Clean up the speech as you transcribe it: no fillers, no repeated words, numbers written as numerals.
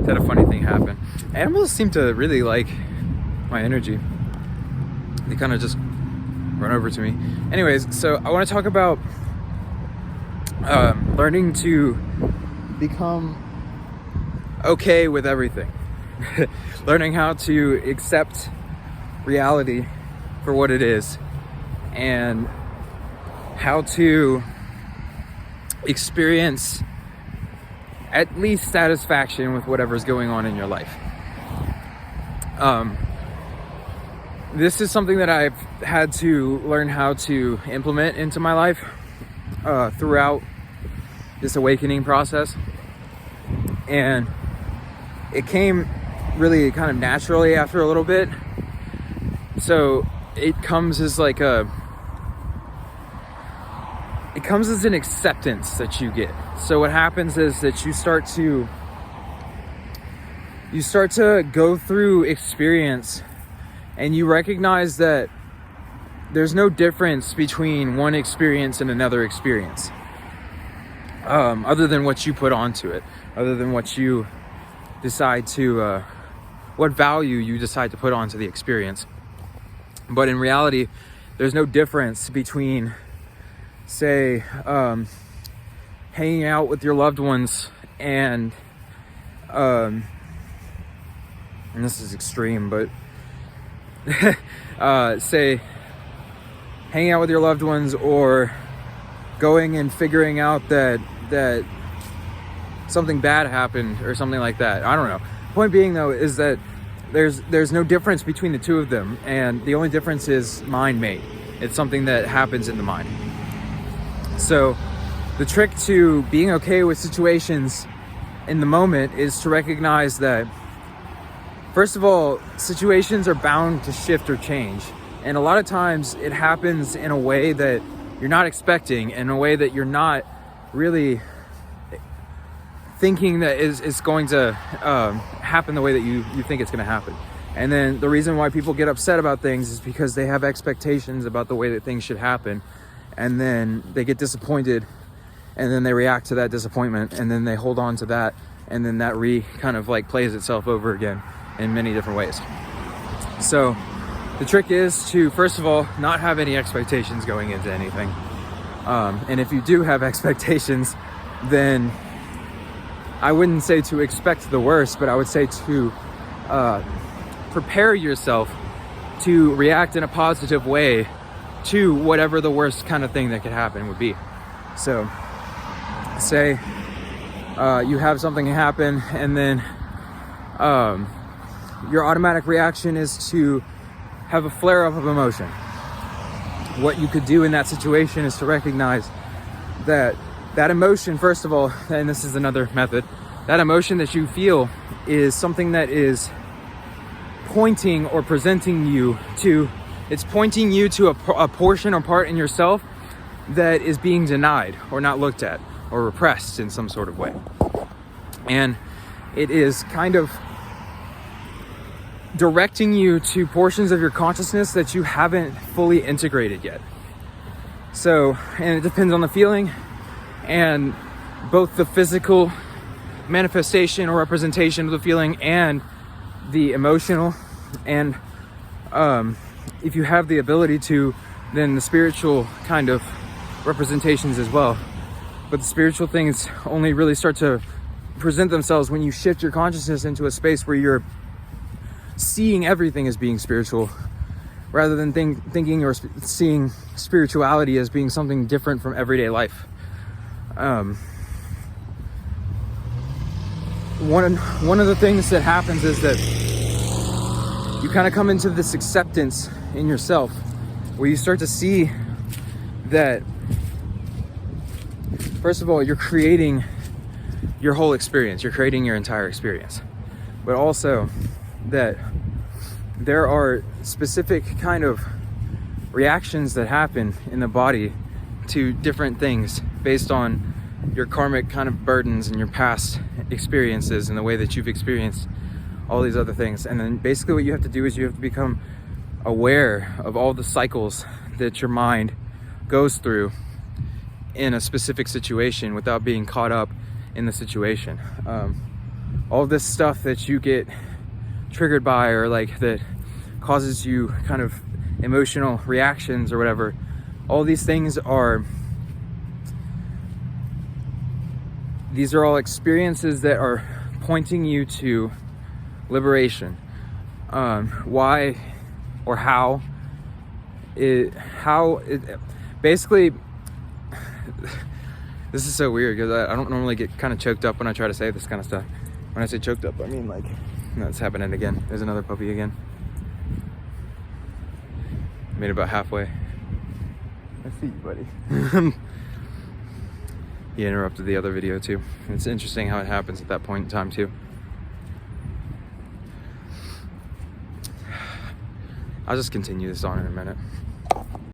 had a funny thing happen. Animals seem to really like my energy. They kind of just run over to me. Anyways, so I want to talk about learning to become okay with everything. Learning how to accept reality for what it is, and how to experience at least satisfaction with whatever's going on in your life. This is something that I've had to learn how to implement into my life throughout this awakening process. And it came really kind of naturally after a little bit. So it comes as an acceptance that you get. So what happens is that you start to go through experience, and you recognize that there's no difference between one experience and another experience, other than what you put onto it, other than what you decide to, what value you decide to put onto the experience. But in reality, there's no difference between, say, hanging out with your loved ones and this is extreme, but say hanging out with your loved ones, or going and figuring out that something bad happened or something like that. I don't know. Point being, though, is that there's no difference between the two of them, and the only difference is mind-made. It's something that happens in the mind. So the trick to being okay with situations in the moment is to recognize that, first of all, situations are bound to shift or change. And a lot of times it happens in a way that you're not expecting, in a way that you're not really thinking that is going to happen the way that you think it's going to happen. And then the reason why people get upset about things is because they have expectations about the way that things should happen. And then they get disappointed, and then they react to that disappointment, and then they hold on to that, and then that kind of like plays itself over again in many different ways. So the trick is to, first of all, not have any expectations going into anything. And if you do have expectations, then I wouldn't say to expect the worst, but I would say to prepare yourself to react in a positive way to whatever the worst kind of thing that could happen would be. So say you have something happen, and then your automatic reaction is to have a flare-up of emotion. What you could do in that situation is to recognize that emotion, first of all, and this is another method, that emotion that you feel is something that is pointing or presenting you to, it's pointing you to a portion or part in yourself that is being denied or not looked at or repressed in some sort of way. And it is kind of directing you to portions of your consciousness that you haven't fully integrated yet. So, and it depends on the feeling, and both the physical manifestation or representation of the feeling and the emotional, and if you have the ability to, then the spiritual kind of representations as well. But the spiritual things only really start to present themselves when you shift your consciousness into a space where you're seeing everything as being spiritual, rather than thinking or seeing spirituality as being something different from everyday life. One of the things that happens is that you kind of come into this acceptance in yourself, where you start to see that, first of all, you're creating your whole experience, you're creating your entire experience, but also that there are specific kind of reactions that happen in the body to different things based on your karmic kind of burdens and your past experiences and the way that you've experienced all these other things. And then basically what you have to do is you have to become aware of all the cycles that your mind goes through in a specific situation without being caught up in the situation. all this stuff that you get triggered by, or like that causes you kind of emotional reactions or whatever, all these things are, these are all experiences that are pointing you to liberation. Why or how it basically, this is so weird because I don't normally get kind of choked up when I try to say this kind of stuff. When I say choked up, I mean like, no, it's happening again. There's another puppy again. Made it about halfway. I see you, buddy. He interrupted the other video too. It's interesting how it happens at that point in time too. I'll just continue this on in a minute.